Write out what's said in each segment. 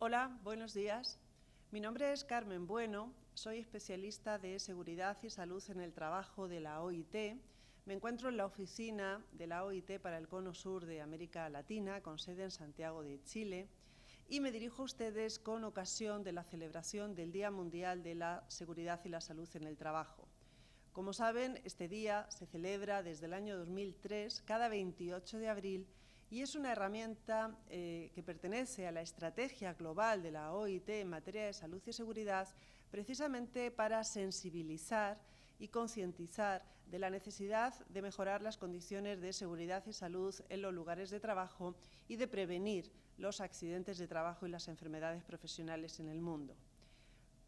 Hola, buenos días. Mi nombre es Carmen Bueno, soy especialista de Seguridad y Salud en el Trabajo de la OIT. Me encuentro en la oficina de la OIT para el Cono Sur de América Latina, con sede en Santiago de Chile, y me dirijo a ustedes con ocasión de la celebración del Día Mundial de la Seguridad y la Salud en el Trabajo. Como saben, este día se celebra desde el año 2003, cada 28 de abril, y es una herramienta que pertenece a la estrategia global de la OIT en materia de salud y seguridad, precisamente para sensibilizar y concientizar de la necesidad de mejorar las condiciones de seguridad y salud en los lugares de trabajo y de prevenir los accidentes de trabajo y las enfermedades profesionales en el mundo.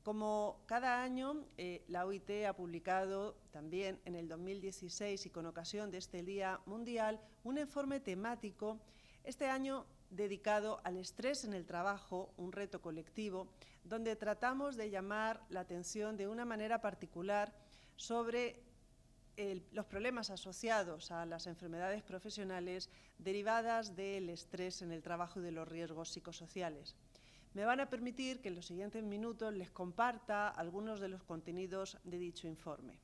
Como cada año, la OIT ha publicado también en el 2016 y con ocasión de este Día Mundial un informe temático, este año dedicado al estrés en el trabajo, un reto colectivo, donde tratamos de llamar la atención de una manera particular sobre los problemas asociados a las enfermedades profesionales derivadas del estrés en el trabajo y de los riesgos psicosociales. Me van a permitir que en los siguientes minutos les comparta algunos de los contenidos de dicho informe.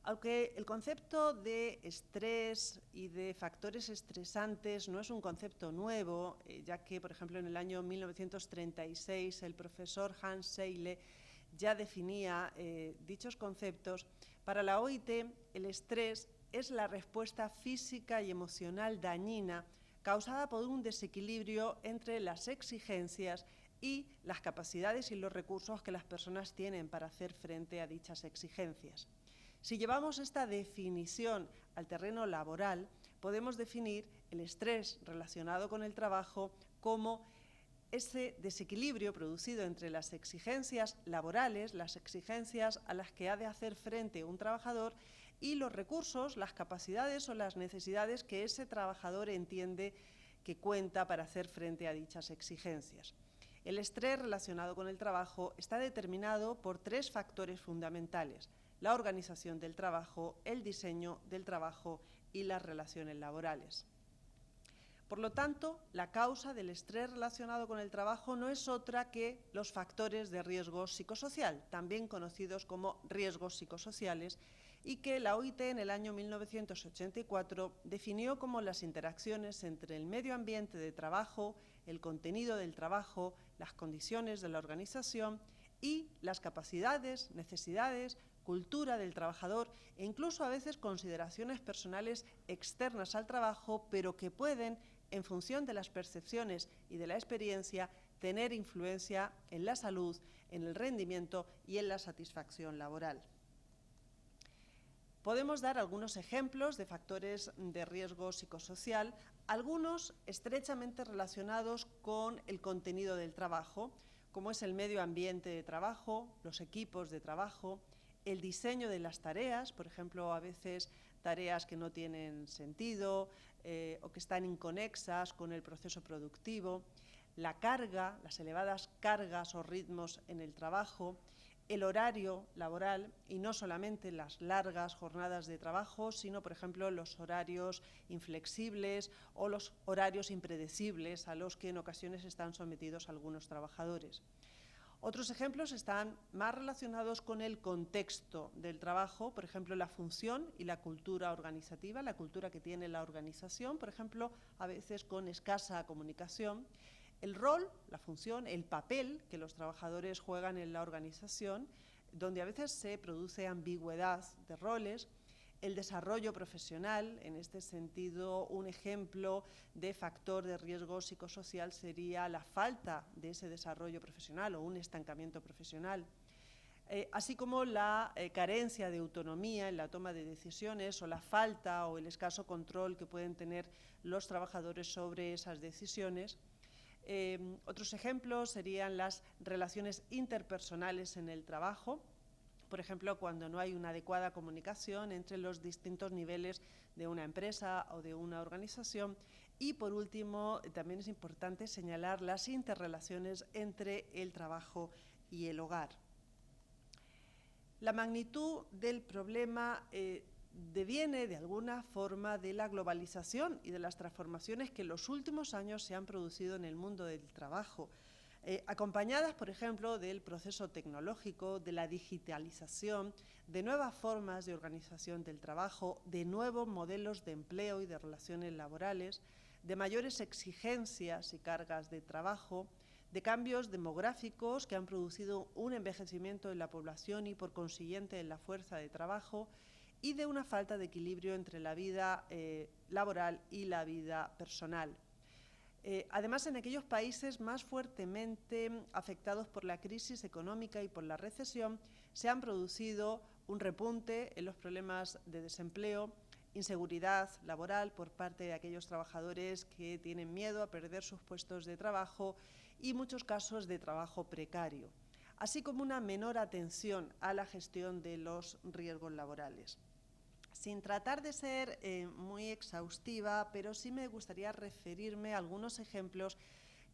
Aunque el concepto de estrés y de factores estresantes no es un concepto nuevo, ya que, por ejemplo, en el año 1936 el profesor Hans Selye ya definía dichos conceptos, para la OIT el estrés es la respuesta física y emocional dañina causada por un desequilibrio entre las exigencias y las capacidades y los recursos que las personas tienen para hacer frente a dichas exigencias. Si llevamos esta definición al terreno laboral, podemos definir el estrés relacionado con el trabajo como ese desequilibrio producido entre las exigencias laborales, las exigencias a las que ha de hacer frente un trabajador, y los recursos, las capacidades o las necesidades que ese trabajador entiende que cuenta para hacer frente a dichas exigencias. El estrés relacionado con el trabajo está determinado por tres factores fundamentales: la organización del trabajo, el diseño del trabajo y las relaciones laborales. Por lo tanto, la causa del estrés relacionado con el trabajo no es otra que los factores de riesgo psicosocial, también conocidos como riesgos psicosociales, y que la OIT en el año 1984 definió como las interacciones entre el medio ambiente de trabajo, el contenido del trabajo, las condiciones de la organización y las capacidades, necesidades, cultura del trabajador e incluso a veces consideraciones personales externas al trabajo, pero que pueden, en función de las percepciones y de la experiencia, tener influencia en la salud, en el rendimiento y en la satisfacción laboral. Podemos dar algunos ejemplos de factores de riesgo psicosocial, algunos estrechamente relacionados con el contenido del trabajo, como es el medio ambiente de trabajo, los equipos de trabajo, el diseño de las tareas, por ejemplo, a veces tareas que no tienen sentido o que están inconexas con el proceso productivo, la carga, las elevadas cargas o ritmos en el trabajo, el horario laboral, y no solamente las largas jornadas de trabajo, sino, por ejemplo, los horarios inflexibles o los horarios impredecibles a los que en ocasiones están sometidos algunos trabajadores. Otros ejemplos están más relacionados con el contexto del trabajo, por ejemplo, la función y la cultura organizativa, la cultura que tiene la organización, por ejemplo, a veces con escasa comunicación, el rol, la función, el papel que los trabajadores juegan en la organización, donde a veces se produce ambigüedad de roles, el desarrollo profesional. En este sentido, un ejemplo de factor de riesgo psicosocial sería la falta de ese desarrollo profesional o un estancamiento profesional. Así como la carencia de autonomía en la toma de decisiones o la falta o el escaso control que pueden tener los trabajadores sobre esas decisiones. Otros ejemplos serían las relaciones interpersonales en el trabajo. Por ejemplo, cuando no hay una adecuada comunicación entre los distintos niveles de una empresa o de una organización. Y, por último, también es importante señalar las interrelaciones entre el trabajo y el hogar. La magnitud del problema deviene de alguna forma de la globalización y de las transformaciones que en los últimos años se han producido en el mundo del trabajo. acompañadas, por ejemplo, del proceso tecnológico, de la digitalización, de nuevas formas de organización del trabajo, de nuevos modelos de empleo y de relaciones laborales, de mayores exigencias y cargas de trabajo, de cambios demográficos que han producido un envejecimiento de la población y, por consiguiente, en la fuerza de trabajo, y de una falta de equilibrio entre la vida laboral y la vida personal. Además, en aquellos países más fuertemente afectados por la crisis económica y por la recesión, se han producido un repunte en los problemas de desempleo, inseguridad laboral por parte de aquellos trabajadores que tienen miedo a perder sus puestos de trabajo y muchos casos de trabajo precario, así como una menor atención a la gestión de los riesgos laborales. Sin tratar de ser muy exhaustiva, pero sí me gustaría referirme a algunos ejemplos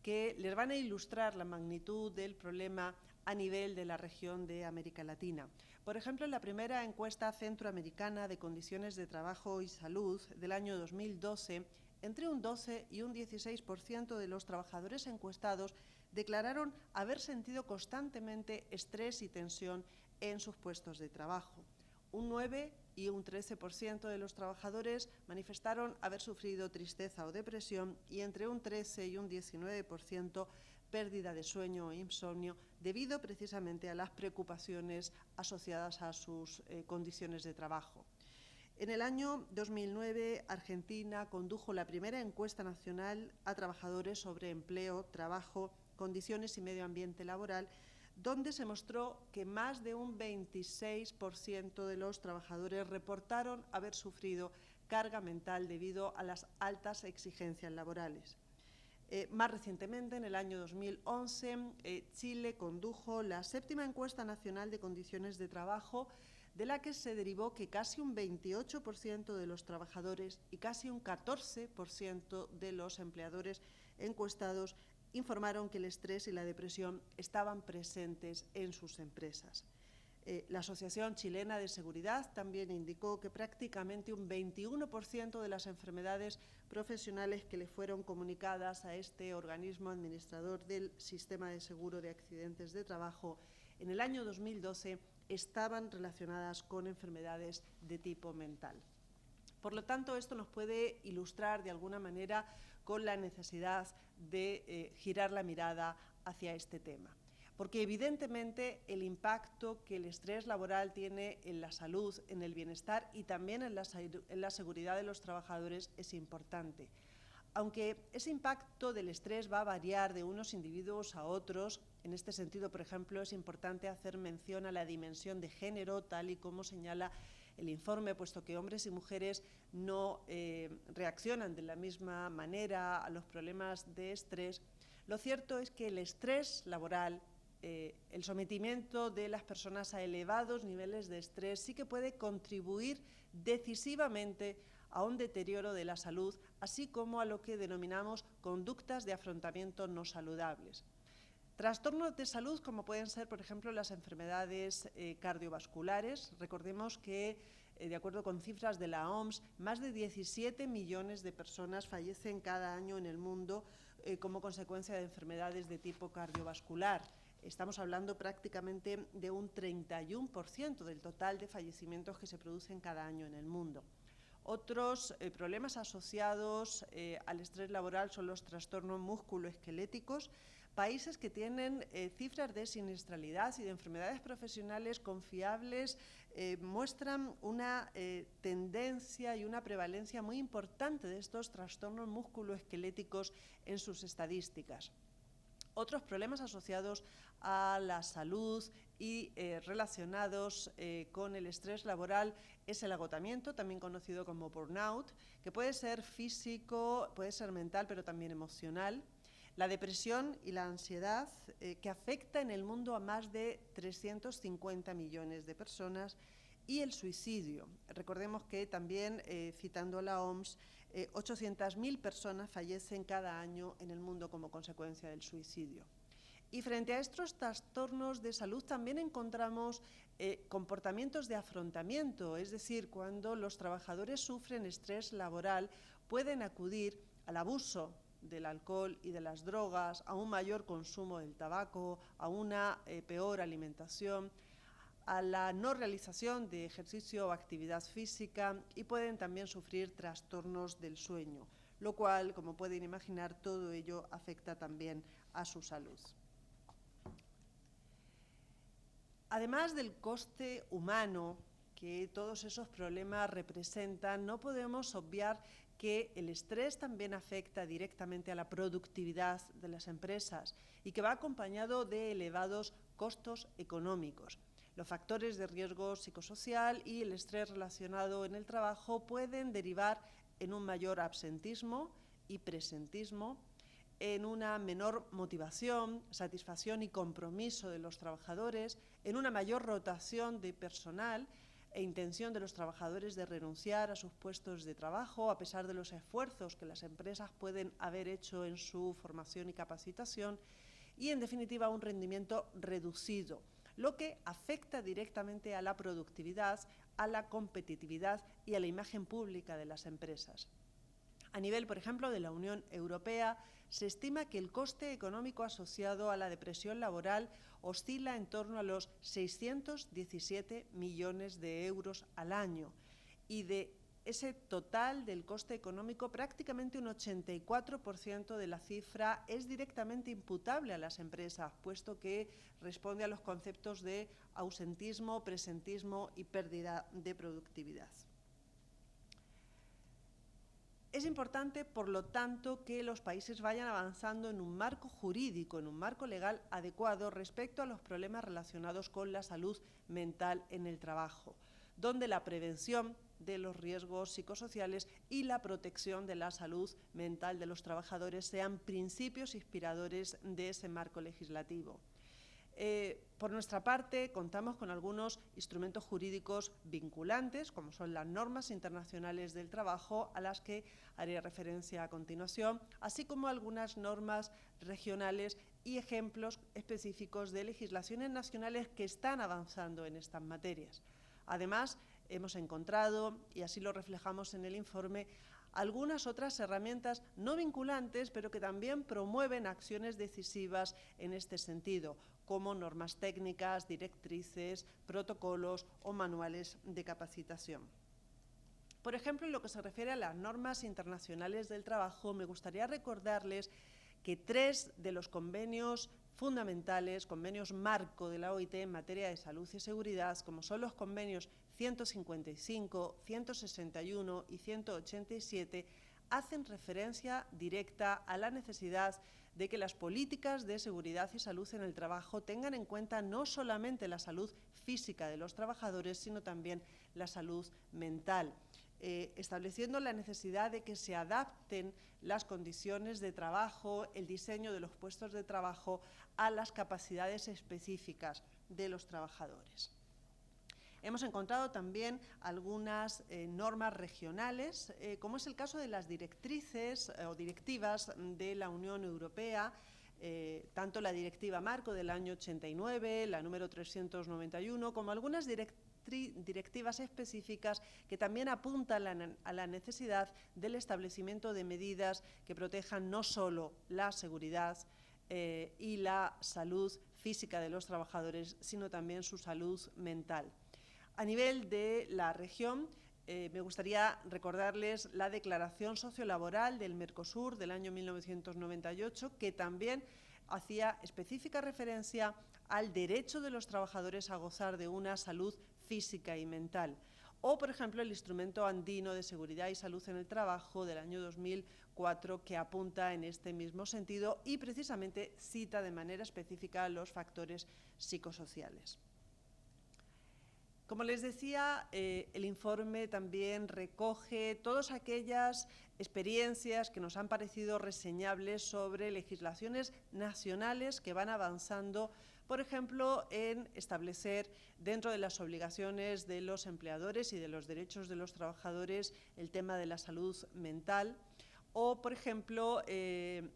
que les van a ilustrar la magnitud del problema a nivel de la región de América Latina. Por ejemplo, en la primera encuesta centroamericana de condiciones de trabajo y salud del año 2012, entre un 12 y un 16% de los trabajadores encuestados declararon haber sentido constantemente estrés y tensión en sus puestos de trabajo. Un 9 y un 13% de los trabajadores manifestaron haber sufrido tristeza o depresión y entre un 13 y un 19% pérdida de sueño o insomnio debido precisamente a las preocupaciones asociadas a sus condiciones de trabajo. En el año 2009, Argentina condujo la primera encuesta nacional a trabajadores sobre empleo, trabajo, condiciones y medio ambiente laboral, donde se mostró que más de un 26% de los trabajadores reportaron haber sufrido carga mental debido a las altas exigencias laborales. Más recientemente, en el año 2011, Chile condujo la séptima encuesta nacional de condiciones de trabajo, de la que se derivó que casi un 28% de los trabajadores y casi un 14% de los empleadores encuestados informaron que el estrés y la depresión estaban presentes en sus empresas. La Asociación Chilena de Seguridad también indicó que prácticamente un 21% de las enfermedades profesionales que le fueron comunicadas a este organismo administrador del Sistema de Seguro de Accidentes de Trabajo en el año 2012 estaban relacionadas con enfermedades de tipo mental. Por lo tanto, esto nos puede ilustrar de alguna manera con la necesidad de girar la mirada hacia este tema. Porque evidentemente el impacto que el estrés laboral tiene en la salud, en el bienestar y también en la seguridad de los trabajadores es importante. Aunque ese impacto del estrés va a variar de unos individuos a otros, en este sentido, por ejemplo, es importante hacer mención a la dimensión de género, tal y como señala el informe, puesto que hombres y mujeres no reaccionan de la misma manera a los problemas de estrés. Lo cierto es que el estrés laboral, el sometimiento de las personas a elevados niveles de estrés sí que puede contribuir decisivamente a un deterioro de la salud, así como a lo que denominamos conductas de afrontamiento no saludables. Trastornos de salud como pueden ser, por ejemplo, las enfermedades cardiovasculares. Recordemos que, de acuerdo con cifras de la OMS, más de 17 millones de personas fallecen cada año en el mundo como consecuencia de enfermedades de tipo cardiovascular. Estamos hablando prácticamente de un 31% del total de fallecimientos que se producen cada año en el mundo. Otros problemas asociados al estrés laboral son los trastornos musculoesqueléticos. Países que tienen cifras de siniestralidad y de enfermedades profesionales confiables muestran una tendencia y una prevalencia muy importante de estos trastornos musculoesqueléticos en sus estadísticas. Otros problemas asociados a la salud y relacionados con el estrés laboral es el agotamiento, también conocido como burnout, que puede ser físico, puede ser mental, pero también emocional. La depresión y la ansiedad, que afecta en el mundo a más de 350 millones de personas, y el suicidio. Recordemos que también, citando la OMS, 800.000 personas fallecen cada año en el mundo como consecuencia del suicidio. Y frente a estos trastornos de salud también encontramos comportamientos de afrontamiento, es decir, cuando los trabajadores sufren estrés laboral, pueden acudir al abuso del alcohol y de las drogas, a un mayor consumo del tabaco, a una peor alimentación, a la no realización de ejercicio o actividad física, y pueden también sufrir trastornos del sueño, lo cual, como pueden imaginar, todo ello afecta también a su salud. Además del coste humano que todos esos problemas representan, no podemos obviar que el estrés también afecta directamente a la productividad de las empresas y que va acompañado de elevados costos económicos. Los factores de riesgo psicosocial y el estrés relacionado en el trabajo pueden derivar en un mayor absentismo y presentismo, en una menor motivación, satisfacción y compromiso de los trabajadores, en una mayor rotación de personal e intención de los trabajadores de renunciar a sus puestos de trabajo a pesar de los esfuerzos que las empresas pueden haber hecho en su formación y capacitación, y en definitiva un rendimiento reducido, lo que afecta directamente a la productividad, a la competitividad y a la imagen pública de las empresas. A nivel, por ejemplo, de la Unión Europea, se estima que el coste económico asociado a la depresión laboral oscila en torno a los 617 millones de euros al año, y de ese total del coste económico, prácticamente un 84% de la cifra es directamente imputable a las empresas, puesto que responde a los conceptos de ausentismo, presentismo y pérdida de productividad. Es importante, por lo tanto, que los países vayan avanzando en un marco jurídico, en un marco legal adecuado respecto a los problemas relacionados con la salud mental en el trabajo, donde la prevención de los riesgos psicosociales y la protección de la salud mental de los trabajadores sean principios inspiradores de ese marco legislativo. Por nuestra parte, contamos con algunos instrumentos jurídicos vinculantes, como son las normas internacionales del trabajo, a las que haré referencia a continuación, así como algunas normas regionales y ejemplos específicos de legislaciones nacionales que están avanzando en estas materias. Además, hemos encontrado, y así lo reflejamos en el informe, algunas otras herramientas no vinculantes, pero que también promueven acciones decisivas en este sentido, como normas técnicas, directrices, protocolos o manuales de capacitación. Por ejemplo, en lo que se refiere a las normas internacionales del trabajo, me gustaría recordarles que 3 de los convenios fundamentales, convenios marco de la OIT en materia de salud y seguridad, como son los convenios 155, 161 y 187, hacen referencia directa a la necesidad de que las políticas de seguridad y salud en el trabajo tengan en cuenta no solamente la salud física de los trabajadores, sino también la salud mental, estableciendo la necesidad de que se adapten las condiciones de trabajo, el diseño de los puestos de trabajo a las capacidades específicas de los trabajadores. Hemos encontrado también algunas normas regionales, como es el caso de las directrices o directivas de la Unión Europea, tanto la Directiva Marco del año 89, la número 391, como algunas directivas específicas que también apuntan a la necesidad del establecimiento de medidas que protejan no solo la seguridad y la salud física de los trabajadores, sino también su salud mental. A nivel de la región, me gustaría recordarles la Declaración Sociolaboral del Mercosur del año 1998, que también hacía específica referencia al derecho de los trabajadores a gozar de una salud física y mental. O, por ejemplo, el Instrumento Andino de Seguridad y Salud en el Trabajo del año 2004, que apunta en este mismo sentido y precisamente cita de manera específica los factores psicosociales. Como les decía, el informe también recoge todas aquellas experiencias que nos han parecido reseñables sobre legislaciones nacionales que van avanzando, por ejemplo, en establecer dentro de las obligaciones de los empleadores y de los derechos de los trabajadores el tema de la salud mental, o, por ejemplo,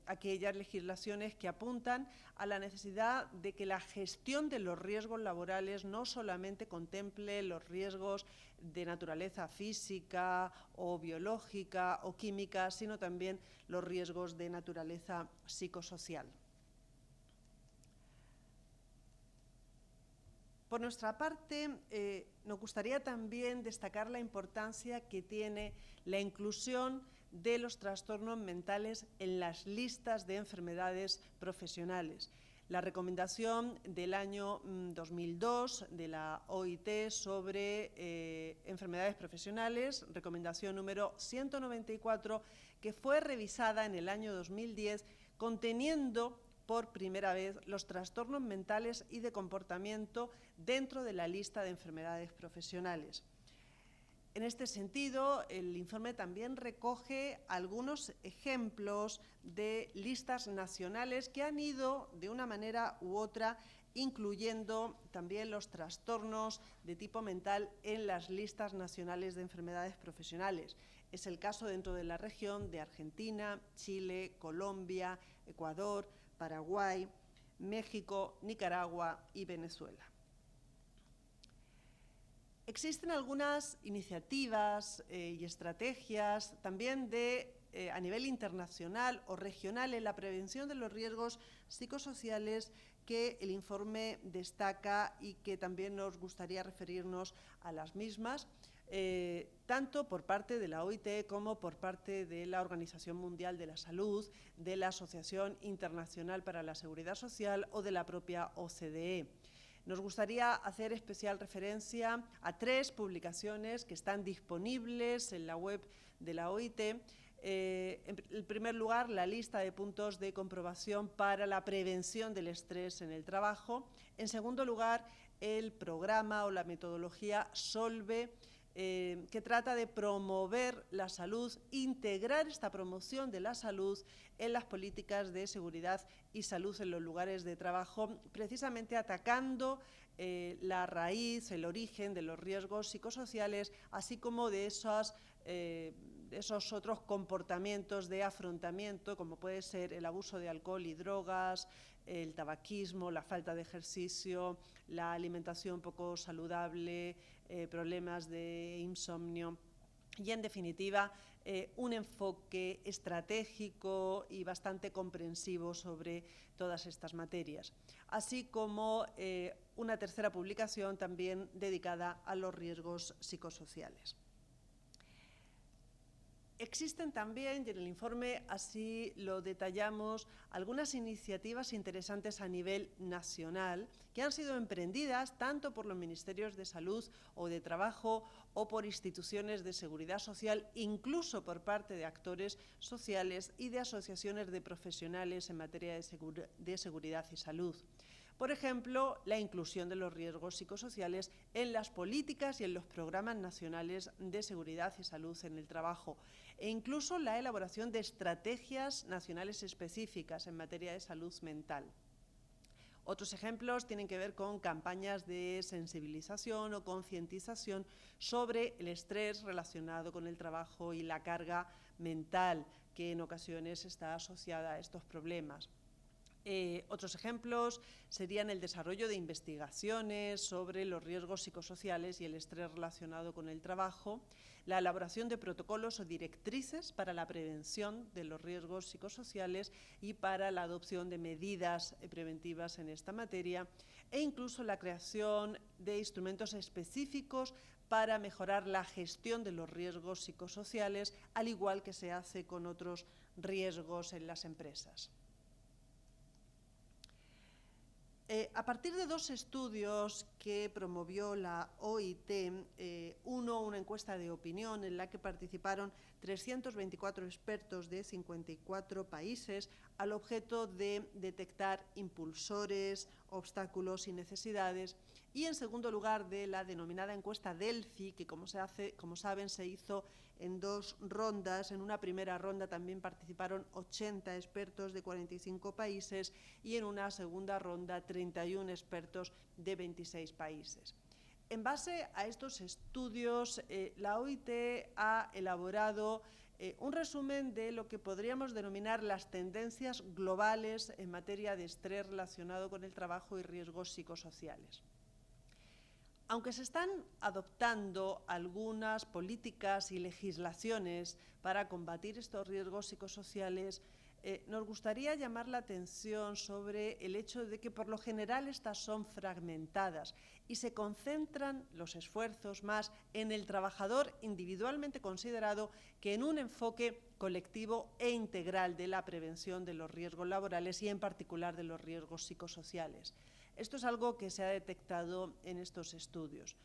aquellas legislaciones que apuntan a la necesidad de que la gestión de los riesgos laborales no solamente contemple los riesgos de naturaleza física o biológica o química, sino también los riesgos de naturaleza psicosocial. Por nuestra parte, nos gustaría también destacar la importancia que tiene la inclusión de los trastornos mentales en las listas de enfermedades profesionales. La recomendación del año 2002 de la OIT sobre enfermedades profesionales, recomendación número 194, que fue revisada en el año 2010, conteniendo por primera vez los trastornos mentales y de comportamiento dentro de la lista de enfermedades profesionales. En este sentido, el informe también recoge algunos ejemplos de listas nacionales que han ido, de una manera u otra, incluyendo también los trastornos de tipo mental en las listas nacionales de enfermedades profesionales. Es el caso dentro de la región de Argentina, Chile, Colombia, Ecuador, Paraguay, México, Nicaragua y Venezuela. Existen algunas iniciativas y estrategias también a nivel internacional o regional en la prevención de los riesgos psicosociales que el informe destaca y que también nos gustaría referirnos a las mismas, tanto por parte de la OIT como por parte de la Organización Mundial de la Salud, de la Asociación Internacional para la Seguridad Social o de la propia OCDE. Nos gustaría hacer especial referencia a 3 publicaciones que están disponibles en la web de la OIT. En primer lugar, la lista de puntos de comprobación para la prevención del estrés en el trabajo. En segundo lugar, el programa o la metodología SOLVE, que trata de promover la salud, integrar esta promoción de la salud en las políticas de seguridad y salud en los lugares de trabajo, precisamente atacando la raíz, el origen de los riesgos psicosociales, así como de esos otros comportamientos de afrontamiento, como puede ser el abuso de alcohol y drogas, el tabaquismo, la falta de ejercicio, la alimentación poco saludable, problemas de insomnio y, en definitiva, un enfoque estratégico y bastante comprensivo sobre todas estas materias, así como una tercera publicación también dedicada a los riesgos psicosociales. Existen también, y en el informe así lo detallamos, algunas iniciativas interesantes a nivel nacional que han sido emprendidas tanto por los ministerios de Salud o de Trabajo o por instituciones de seguridad social, incluso por parte de actores sociales y de asociaciones de profesionales en materia de seguridad y salud. Por ejemplo, la inclusión de los riesgos psicosociales en las políticas y en los programas nacionales de seguridad y salud en el trabajo, e incluso la elaboración de estrategias nacionales específicas en materia de salud mental. Otros ejemplos tienen que ver con campañas de sensibilización o concientización sobre el estrés relacionado con el trabajo y la carga mental, que en ocasiones está asociada a estos problemas. Otros ejemplos serían el desarrollo de investigaciones sobre los riesgos psicosociales y el estrés relacionado con el trabajo, la elaboración de protocolos o directrices para la prevención de los riesgos psicosociales y para la adopción de medidas preventivas en esta materia, e incluso la creación de instrumentos específicos para mejorar la gestión de los riesgos psicosociales, al igual que se hace con otros riesgos en las empresas. A partir de 2 estudios que promovió la OIT, una encuesta de opinión en la que participaron 324 expertos de 54 países al objeto de detectar impulsores, obstáculos y necesidades, y en segundo lugar de la denominada encuesta Delphi, que como saben se hizo en 2 rondas. En una primera ronda también participaron 80 expertos de 45 países y en una segunda ronda 31 expertos de 26 países. En base a estos estudios, la OIT ha elaborado un resumen de lo que podríamos denominar las tendencias globales en materia de estrés relacionado con el trabajo y riesgos psicosociales. Aunque se están adoptando algunas políticas y legislaciones para combatir estos riesgos psicosociales, nos gustaría llamar la atención sobre el hecho de que por lo general estas son fragmentadas y se concentran los esfuerzos más en el trabajador individualmente considerado que en un enfoque colectivo e integral de la prevención de los riesgos laborales y en particular de los riesgos psicosociales. Esto es algo que se ha detectado en estos estudios.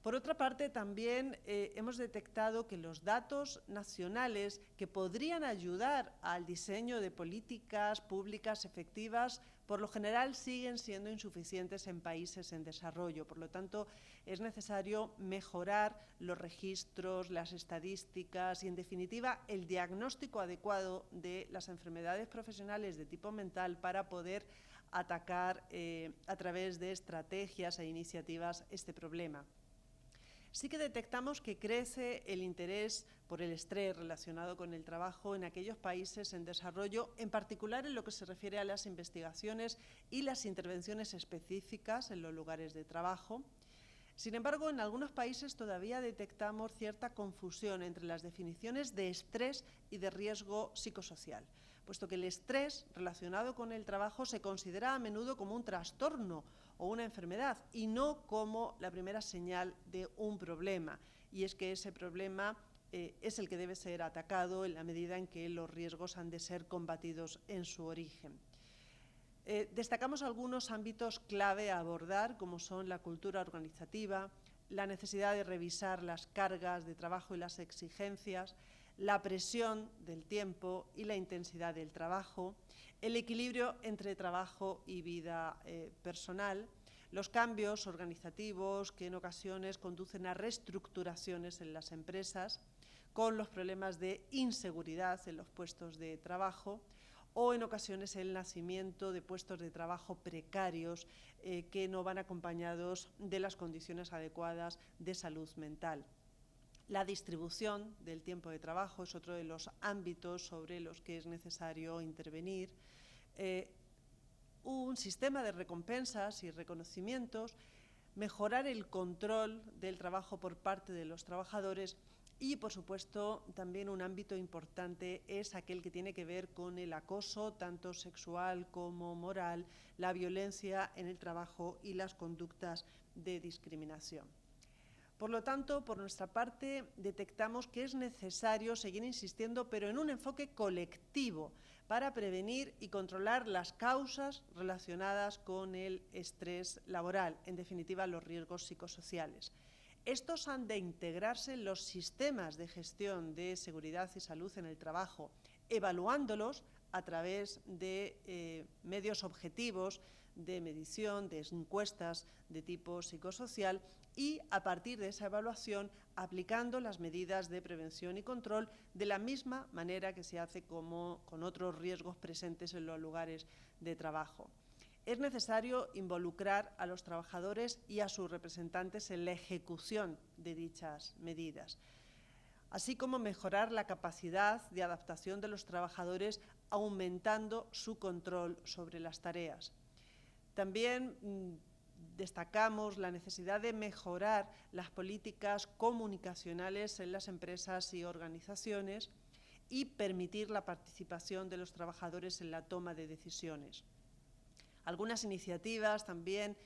Por otra parte, también hemos detectado que los datos nacionales que podrían ayudar al diseño de políticas públicas efectivas, por lo general siguen siendo insuficientes en países en desarrollo. Por lo tanto, es necesario mejorar los registros, las estadísticas y, en definitiva, el diagnóstico adecuado de las enfermedades profesionales de tipo mental para poder atacar a través de estrategias e iniciativas este problema. Sí que detectamos que crece el interés por el estrés relacionado con el trabajo en aquellos países en desarrollo, en particular en lo que se refiere a las investigaciones y las intervenciones específicas en los lugares de trabajo. Sin embargo, en algunos países todavía detectamos cierta confusión entre las definiciones de estrés y de riesgo psicosocial, puesto que el estrés relacionado con el trabajo se considera a menudo como un trastorno o una enfermedad y no como la primera señal de un problema. Y es que ese problema es el que debe ser atacado en la medida en que los riesgos han de ser combatidos en su origen. Destacamos algunos ámbitos clave a abordar, como son la cultura organizativa, la necesidad de revisar las cargas de trabajo y las exigencias, la presión del tiempo y la intensidad del trabajo, el equilibrio entre trabajo y vida personal, los cambios organizativos que en ocasiones conducen a reestructuraciones en las empresas, con los problemas de inseguridad en los puestos de trabajo, o en ocasiones el nacimiento de puestos de trabajo precarios que no van acompañados de las condiciones adecuadas de salud mental. La distribución del tiempo de trabajo es otro de los ámbitos sobre los que es necesario intervenir. Un sistema de recompensas y reconocimientos, mejorar el control del trabajo por parte de los trabajadores y, por supuesto, también un ámbito importante es aquel que tiene que ver con el acoso, tanto sexual como moral, la violencia en el trabajo y las conductas de discriminación. Por lo tanto, por nuestra parte, detectamos que es necesario seguir insistiendo, pero en un enfoque colectivo, para prevenir y controlar las causas relacionadas con el estrés laboral, en definitiva, los riesgos psicosociales. Estos han de integrarse en los sistemas de gestión de seguridad y salud en el trabajo, evaluándolos a través de medios objetivos de medición, de encuestas de tipo psicosocial y, a partir de esa evaluación, aplicando las medidas de prevención y control de la misma manera que se hace como con otros riesgos presentes en los lugares de trabajo. Es necesario involucrar a los trabajadores y a sus representantes en la ejecución de dichas medidas, así como mejorar la capacidad de adaptación de los trabajadores, aumentando su control sobre las tareas. También destacamos la necesidad de mejorar las políticas comunicacionales en las empresas y organizaciones y permitir la participación de los trabajadores en la toma de decisiones. Algunas iniciativas también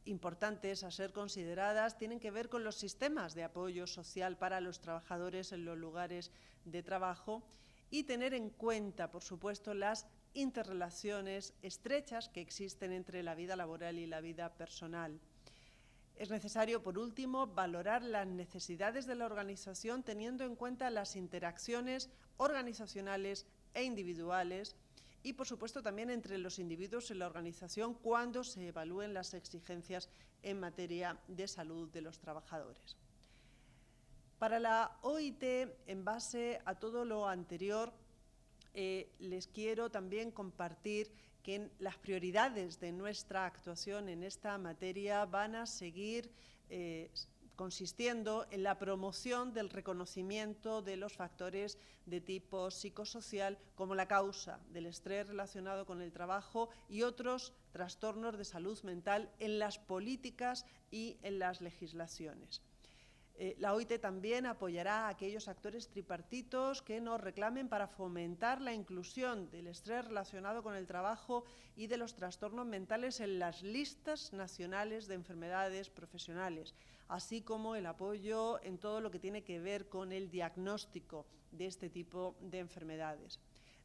importantes a ser consideradas tienen que ver con los sistemas de apoyo social para los trabajadores en los lugares de trabajo y tener en cuenta, por supuesto, las interrelaciones estrechas que existen entre la vida laboral y la vida personal. Es necesario, por último, valorar las necesidades de la organización teniendo en cuenta las interacciones organizacionales e individuales y, por supuesto, también entre los individuos en la organización cuando se evalúen las exigencias en materia de salud de los trabajadores. Para la OIT, en base a todo lo anterior, les quiero también compartir que las prioridades de nuestra actuación en esta materia van a seguir consistiendo en la promoción del reconocimiento de los factores de tipo psicosocial como la causa del estrés relacionado con el trabajo y otros trastornos de salud mental en las políticas y en las legislaciones. La OIT también apoyará a aquellos actores tripartitos que nos reclamen para fomentar la inclusión del estrés relacionado con el trabajo y de los trastornos mentales en las listas nacionales de enfermedades profesionales, así como el apoyo en todo lo que tiene que ver con el diagnóstico de este tipo de enfermedades.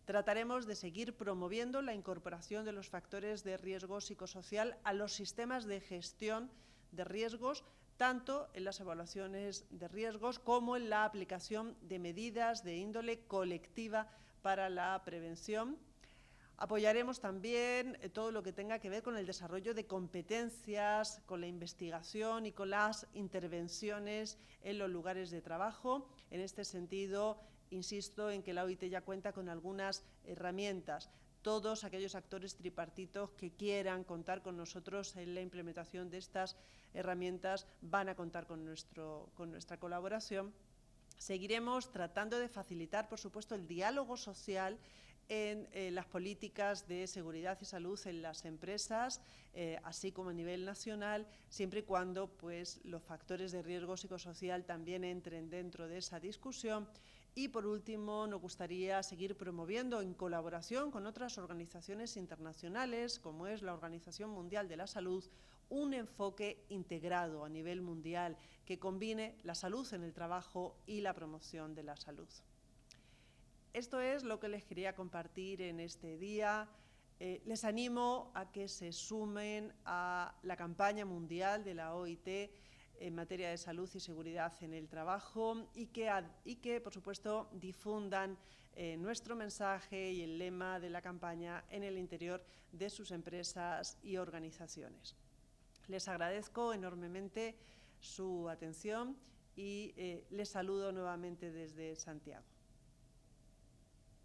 Trataremos de seguir promoviendo la incorporación de los factores de riesgo psicosocial a los sistemas de gestión de riesgos, tanto en las evaluaciones de riesgos como en la aplicación de medidas de índole colectiva para la prevención. Apoyaremos también todo lo que tenga que ver con el desarrollo de competencias, con la investigación y con las intervenciones en los lugares de trabajo. En este sentido, insisto en que la OIT ya cuenta con algunas herramientas. Todos aquellos actores tripartitos que quieran contar con nosotros en la implementación de estas herramientas van a contar con nuestra colaboración. Seguiremos tratando de facilitar, por supuesto, el diálogo social en las políticas de seguridad y salud en las empresas, así como a nivel nacional, siempre y cuando pues, los factores de riesgo psicosocial también entren dentro de esa discusión. Y, por último, nos gustaría seguir promoviendo, en colaboración con otras organizaciones internacionales, como es la Organización Mundial de la Salud, un enfoque integrado a nivel mundial que combine la salud en el trabajo y la promoción de la salud. Esto es lo que les quería compartir en este día. Les animo a que se sumen a la campaña mundial de la OIT en materia de salud y seguridad en el trabajo y que por supuesto, difundan nuestro mensaje y el lema de la campaña en el interior de sus empresas y organizaciones. Les agradezco enormemente su atención y les saludo nuevamente desde Santiago.